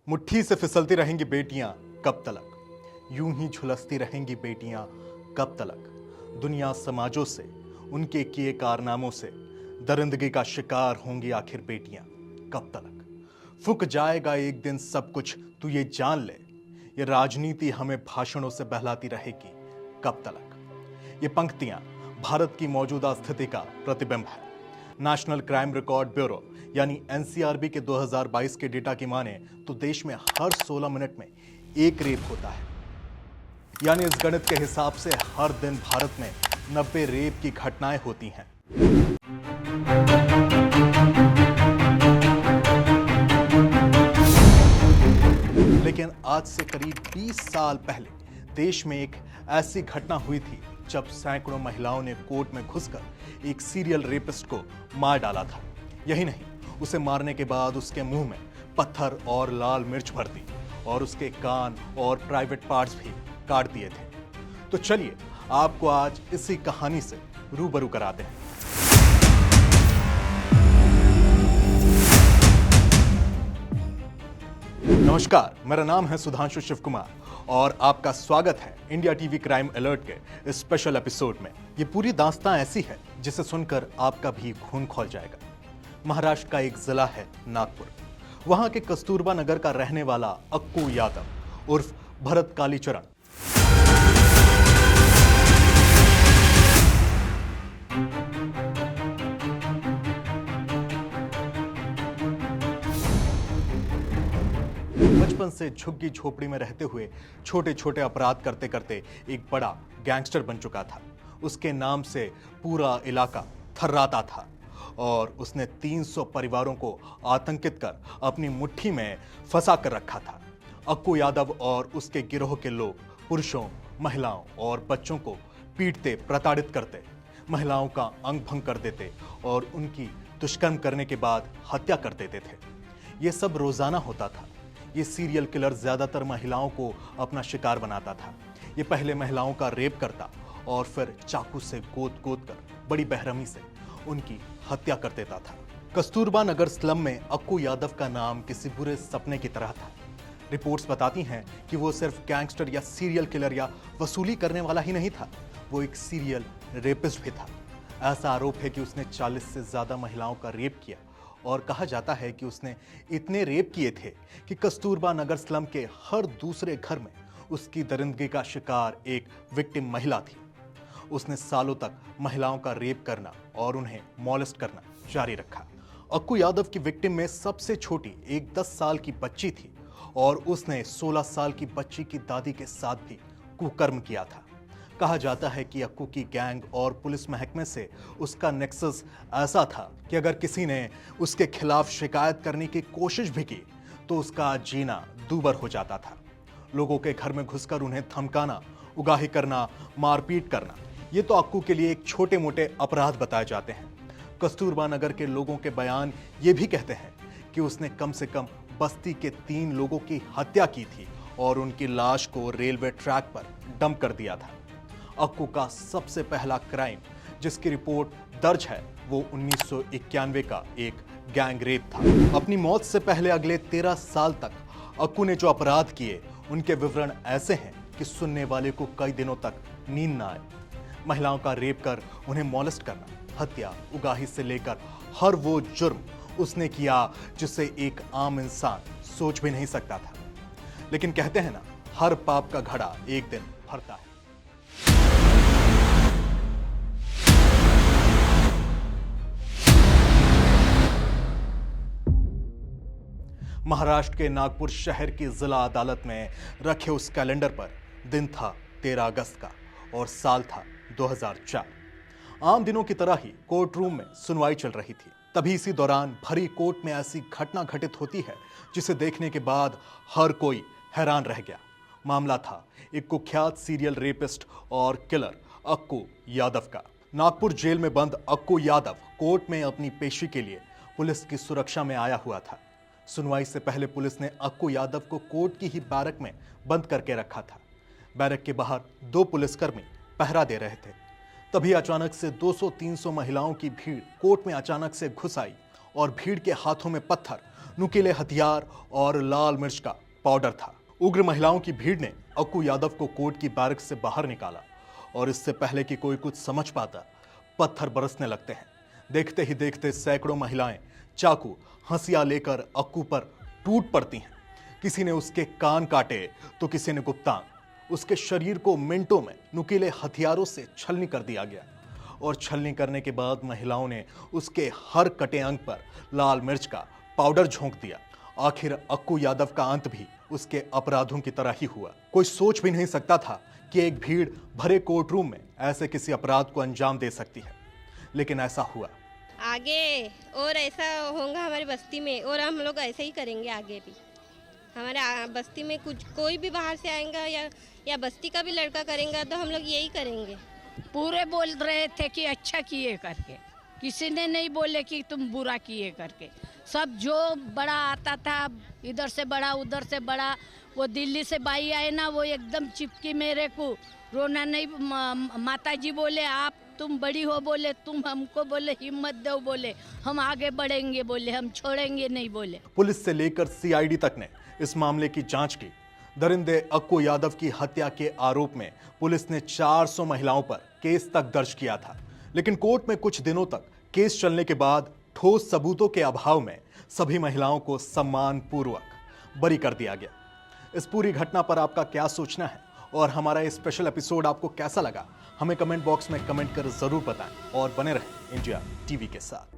मुट्ठी से फिसलती रहेंगी बेटियां कब तलक, यूं ही झुलसती रहेंगी बेटियां कब तलक। दुनिया समाजों से, उनके किए कारनामों से दरिंदगी का शिकार होंगी आखिर बेटियां कब तलक। फूक जाएगा एक दिन सब कुछ, तू ये जान ले, ये राजनीति हमें भाषणों से बहलाती रहेगी कब तलक। ये पंक्तियां भारत की मौजूदा स्थिति का प्रतिबिंब है। नेशनल क्राइम रिकॉर्ड ब्यूरो यानी एनसीआरबी के 2022 के डेटा की माने तो देश में हर 16 मिनट में एक रेप होता है। यानी इस गणित के हिसाब से हर दिन भारत में 90 रेप की घटनाएं होती हैं। लेकिन आज से करीब 20 साल पहले देश में एक ऐसी घटना हुई थी जब सैकड़ों महिलाओं ने कोर्ट में घुसकर एक सीरियल रेपिस्ट को मार डाला था। यही नहीं, उसे मारने के बाद उसके मुंह में पत्थर और लाल मिर्च भर दी और उसके कान और प्राइवेट पार्ट्स भी काट दिए थे। तो चलिए आपको आज इसी कहानी से रूबरू कराते हैं। नमस्कार, मेरा नाम है सुधांशु शिव कुमार और आपका स्वागत है इंडिया टीवी क्राइम अलर्ट के इस स्पेशल एपिसोड में। ये पूरी दास्तां ऐसी है जिसे सुनकर आपका भी खून खौल जाएगा। महाराष्ट्र का एक जिला है नागपुर। वहां के कस्तूरबा नगर का रहने वाला अक्कू यादव उर्फ भरत कालीचरण बचपन से झुग्गी झोपड़ी में रहते हुए छोटे छोटे अपराध करते करते एक बड़ा गैंगस्टर बन चुका था। उसके नाम से पूरा इलाका थर्राता था और उसने 300 परिवारों को आतंकित कर अपनी मुट्ठी में फंसा कर रखा था। अक्कू यादव और उसके गिरोह के लोग पुरुषों, महिलाओं और बच्चों को पीटते, प्रताड़ित करते, महिलाओं का अंग भंग कर देते और उनकी दुष्कर्म करने के बाद हत्या कर देते थे। ये सब रोजाना होता था। ये सीरियल किलर ज्यादातर महिलाओं को अपना शिकार बनाता था। ये पहले महिलाओं का रेप करता और फिर चाकू से गोद गोद कर बड़ी बेरहमी से उनकी हत्या कर देता था। कस्तूरबा नगर स्लम में अक्कू यादव का नाम किसी बुरे सपने की तरह था। रिपोर्ट्स बताती हैं कि वो सिर्फ गैंगस्टर या सीरियल किलर या वसूली करने वाला ही नहीं था, वो एक सीरियल रेपिस्ट भी था। ऐसा आरोप है कि उसने 40 से ज्यादा महिलाओं का रेप किया और कहा जाता है कि उसने इतने रेप किए थे कि कस्तूरबा नगर स्लम के हर दूसरे घर में उसकी दरिंदगी का शिकार एक विक्टिम महिला थी। उसने सालों तक महिलाओं का रेप करना और उन्हें मॉलेस्ट करना जारी रखा। अक्कू यादव की विक्टिम में सबसे छोटी एक 10 साल की बच्ची थी और उसने 16 साल की बच्ची की दादी के साथ भी कुकर्म किया था। कहा जाता है कि अक्कू की गैंग और पुलिस महकमे से उसका नेक्सस ऐसा था कि अगर किसी ने उसके खिलाफ शिकायत करने की कोशिश भी की तो उसका जीना दूभर हो जाता था। लोगों के घर में घुसकर उन्हें धमकाना, उगाही करना, मारपीट करना, ये तो अक्कू के लिए एक छोटे मोटे अपराध बताए जाते हैं। कस्तूरबा नगर के लोगों के बयान ये भी कहते हैं कि उसने कम से कम बस्ती के 3 लोगों की हत्या की थी और उनकी लाश को रेलवे ट्रैक पर डंप कर दिया था। अक्कू का सबसे पहला क्राइम जिसकी रिपोर्ट दर्ज है वो 1991 का एक गैंग रेप था। अपनी मौत से पहले अगले 13 साल तक अक्कू ने जो अपराध किए उनके विवरण ऐसे हैं कि सुनने वाले को कई दिनों तक नींद ना आए। महिलाओं का रेप कर उन्हें मॉलेस्ट करना, हत्या, उगाही से लेकर हर वो जुर्म उसने किया जिसे एक आम इंसान सोच भी नहीं सकता था। लेकिन कहते हैं ना, हर पाप का घड़ा एक दिन भरता है। महाराष्ट्र के नागपुर शहर की जिला अदालत में रखे उस कैलेंडर पर दिन था 13 अगस्त का और साल था 2004। आम दिनों की तरह ही कोर्ट रूम में सुनवाई चल रही थी। तभी इसी दौरान भरी कोर्ट में ऐसी घटना घटित होती है जिसे देखने के बाद हर कोई हैरान रह गया। मामला था एक कुख्यात सीरियल रेपिस्ट और किलर अक्कू यादव का। नागपुर जेल में बंद अक्कू यादव कोर्ट में अपनी पेशी के लिए पुलिस की सुरक्षा में आया हुआ था। सुनवाई से पहले पुलिस ने अक्कू यादव को कोर्ट की ही बैरक में बंद करके रखा था। बैरक के बाहर 2 पुलिसकर्मी पहरा दे रहे थे। तभी अचानक से 200-300 महिलाओं की भीड़ कोर्ट में अचानक से घुस आई और भीड़ के हाथों में पत्थर, नुकीले हथियार और लाल मिर्च का पाउडर था। उग्र महिलाओं की भीड़ ने अक्कू यादव को कोर्ट की बैरक से बाहर निकाला और इससे पहले कि कोई कुछ समझ पाता, पत्थर बरसने लगते हैं। देखते ही देखते सैकड़ों महिलाएं चाकू हंसिया लेकर अक्कू पर टूट पड़ती हैं। किसी ने उसके कान काटे तो किसी ने गुप्तांग। उसके शरीर को मिनटों में नुकीले हथियारों से छलनी कर दिया गया और छलनी करने के बाद महिलाओं ने उसके हर कटे अंग पर लाल मिर्च का पाउडर झोंक दिया। आखिर अक्कू यादव का अंत भी उसके अपराधों की तरह ही हुआ। कोई सोच भी नहीं सकता था कि एक भीड़ भरे कोर्ट रूम में ऐसे किसी अपराध को अंजाम दे सकती है, लेकिन ऐसा हुआ। आगे और ऐसा होगा हमारी बस्ती में, और हम लोग ऐसे ही करेंगे आगे भी। हमारे बस्ती में कुछ कोई भी बाहर से आएगा या बस्ती का भी लड़का करेंगे तो हम लोग यही करेंगे। पूरे बोल रहे थे कि अच्छा किए करके, किसी ने नहीं बोले कि तुम बुरा किए करके। सब जो बड़ा आता था, इधर से बड़ा उधर से बड़ा, वो दिल्ली से बाई आए ना, वो एकदम चिपकी मेरे को, रोना नहीं। माता जी बोले आप तुम बड़ी हो, बोले तुम हमको बोले हिम्मत दो, बोले हम आगे बढ़ेंगे, बोले हम छोड़ेंगे नहीं, बोले। पुलिस से लेकर सीआईडी तक ने इस मामले की जांच की। दरिंदे अक्कू यादव की हत्या के आरोप में पुलिस ने 400 महिलाओं पर केस तक दर्ज किया था, लेकिन कोर्ट में कुछ दिनों तक केस चलने के बाद ठोस सबूतों के अभाव में सभी महिलाओं को सम्मानपूर्वक बरी कर दिया गया। इस पूरी घटना पर आपका क्या सोचना है और हमारा ये स्पेशल एपिसोड आपको कैसा लगा, हमें कमेंट बॉक्स में कमेंट कर जरूर बताएं और बने रहें इंडिया टीवी के साथ।